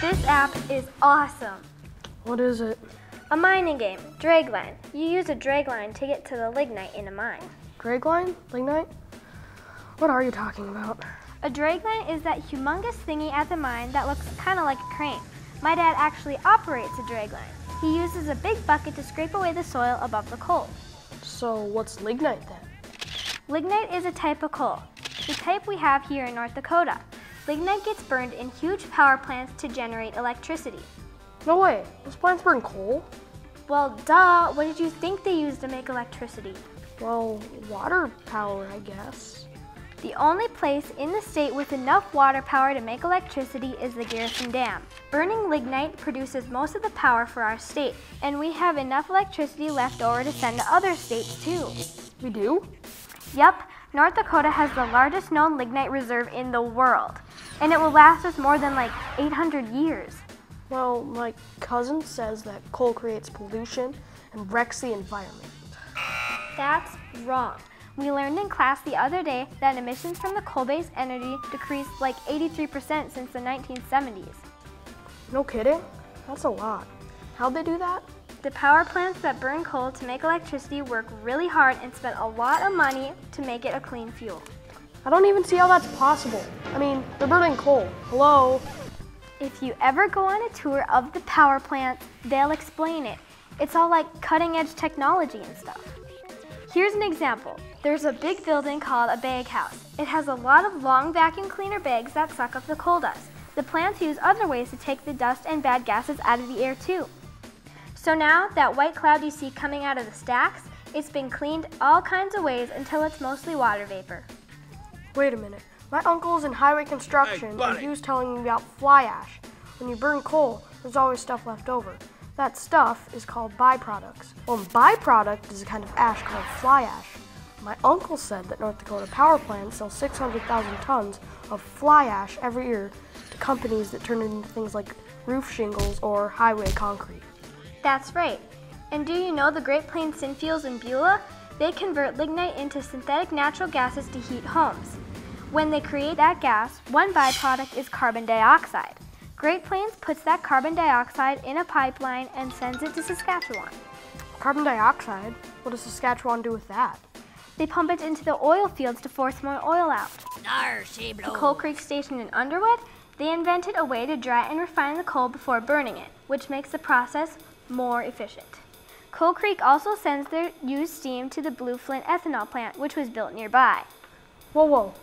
This app is awesome. What is it? A mining game, dragline. You use a dragline to get to the lignite in a mine. Dragline? Lignite? What are you talking about? A dragline is that humongous thingy at the mine that looks kind of like a crane. My dad actually operates a dragline. He uses a big bucket to scrape away the soil above the coal. So what's lignite then? Lignite is a type of coal, the type we have here in North Dakota. Lignite gets burned in huge power plants to generate electricity. No way, those plants burn coal? Well, duh, what did you think they used to make electricity? Well, water power, I guess. The only place in the state with enough water power to make electricity is the Garrison Dam. Burning lignite produces most of the power for our state, and we have enough electricity left over to send to other states too. We do? Yep, North Dakota has the largest known lignite reserve in the world, and it will last us more than like 800 years. Well, my cousin says that coal creates pollution and wrecks the environment. That's wrong. We learned in class the other day that emissions from the coal-based energy decreased like 83% since the 1970s. No kidding? That's a lot. How'd they do that? The power plants that burn coal to make electricity work really hard and spend a lot of money to make it a clean fuel. I don't even see how that's possible. I mean, they're burning coal. Hello? If you ever go on a tour of the power plants, they'll explain it. It's all like cutting-edge technology and stuff. Here's an example. There's a big building called a bag house. It has a lot of long vacuum cleaner bags that suck up the coal dust. The plants use other ways to take the dust and bad gases out of the air too. So now that white cloud you see coming out of the stacks, it's been cleaned all kinds of ways until it's mostly water vapor. Wait a minute. My uncle's in highway construction and he was telling me about fly ash. When you burn coal, there's always stuff left over. That stuff is called byproducts. Well, a byproduct is a kind of ash called fly ash. My uncle said that North Dakota power plants sell 600,000 tons of fly ash every year to companies that turn it into things like roof shingles or highway concrete. That's right. And do you know the Great Plains Synfuels in Beulah? They convert lignite into synthetic natural gases to heat homes. When they create that gas, one byproduct is carbon dioxide. Great Plains puts that carbon dioxide in a pipeline and sends it to Saskatchewan. Carbon dioxide? What does Saskatchewan do with that? They pump it into the oil fields to force more oil out. The Coal Creek station in Underwood, they invented a way to dry and refine the coal before burning it, which makes the process more efficient. Coal Creek also sends their used steam to the Blue Flint ethanol plant, which was built nearby. Whoa.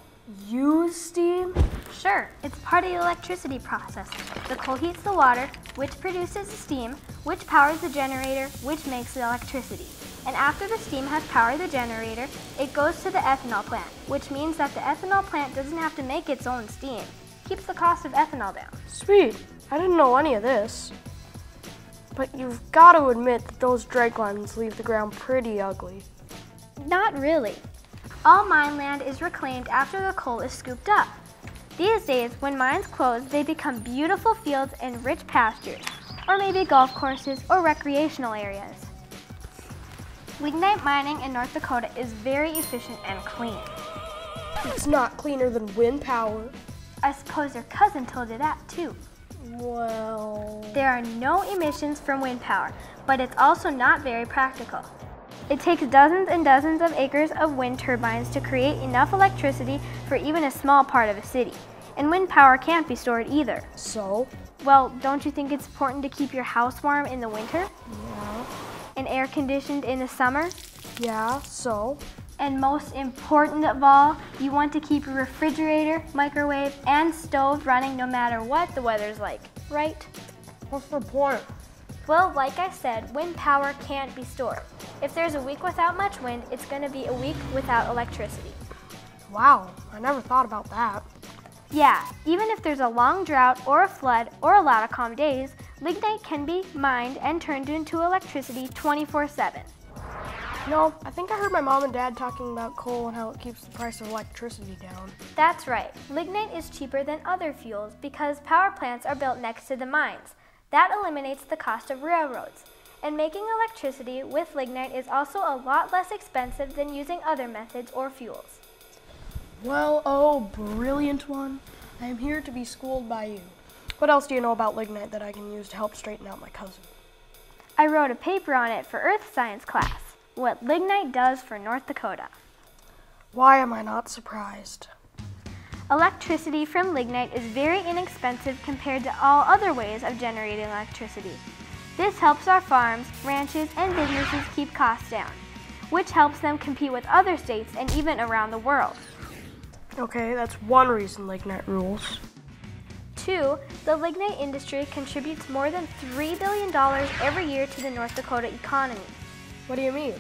Used steam? Sure, it's part of the electricity process. The coal heats the water, which produces the steam, which powers the generator, which makes the electricity. And after the steam has powered the generator, it goes to the ethanol plant, which means that the ethanol plant doesn't have to make its own steam. Keeps the cost of ethanol down. Sweet. I didn't know any of this. But you've got to admit that those draglines leave the ground pretty ugly. Not really. All mine land is reclaimed after the coal is scooped up. These days, when mines close, they become beautiful fields and rich pastures, or maybe golf courses or recreational areas. Lignite mining in North Dakota is very efficient and clean. It's not cleaner than wind power. I suppose your cousin told you that too. Well... There are no emissions from wind power, but it's also not very practical. It takes dozens and dozens of acres of wind turbines to create enough electricity for even a small part of a city. And wind power can't be stored either. So? Well, don't you think it's important to keep your house warm in the winter? Yeah. And air conditioned in the summer? Yeah, so? And most important of all, you want to keep your refrigerator, microwave, and stove running no matter what the weather's like, right? What's the point? Well, like I said, wind power can't be stored. If there's a week without much wind, it's going to be a week without electricity. Wow, I never thought about that. Yeah, even if there's a long drought or a flood or a lot of calm days, lignite can be mined and turned into electricity 24/7. You know, I think I heard my mom and dad talking about coal and how it keeps the price of electricity down. That's right. Lignite is cheaper than other fuels because power plants are built next to the mines. That eliminates the cost of railroads. And making electricity with lignite is also a lot less expensive than using other methods or fuels. Well, oh, brilliant one. I am here to be schooled by you. What else do you know about lignite that I can use to help straighten out my cousin? I wrote a paper on it for Earth Science class, what lignite does for North Dakota. Why am I not surprised? Electricity from lignite is very inexpensive compared to all other ways of generating electricity. This helps our farms, ranches, and businesses keep costs down, which helps them compete with other states and even around the world. Okay, that's one reason lignite rules. 2, the lignite industry contributes more than $3 billion every year to the North Dakota economy. What do you mean?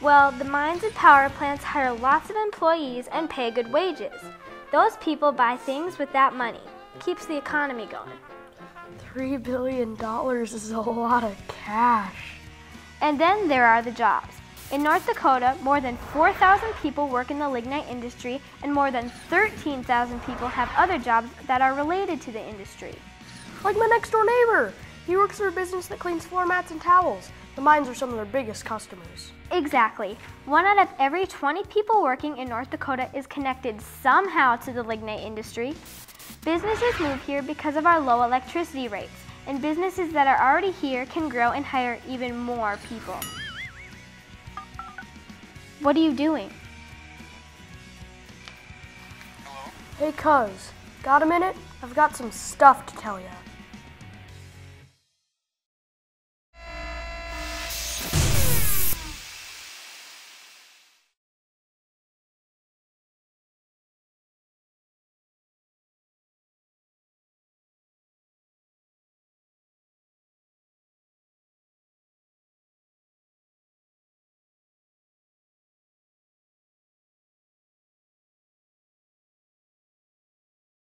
Well, the mines and power plants hire lots of employees and pay good wages. Those people buy things with that money. Keeps the economy going. $3 billion is a lot of cash. And then there are the jobs. In North Dakota, more than 4,000 people work in the lignite industry, and more than 13,000 people have other jobs that are related to the industry. Like my next door neighbor. He works for a business that cleans floor mats and towels. The mines are some of their biggest customers. Exactly. 1 out of every 20 people working in North Dakota is connected somehow to the lignite industry. Businesses move here because of our low electricity rates, and businesses that are already here can grow and hire even more people. What are you doing? Hey cuz, got a minute? I've got some stuff to tell you.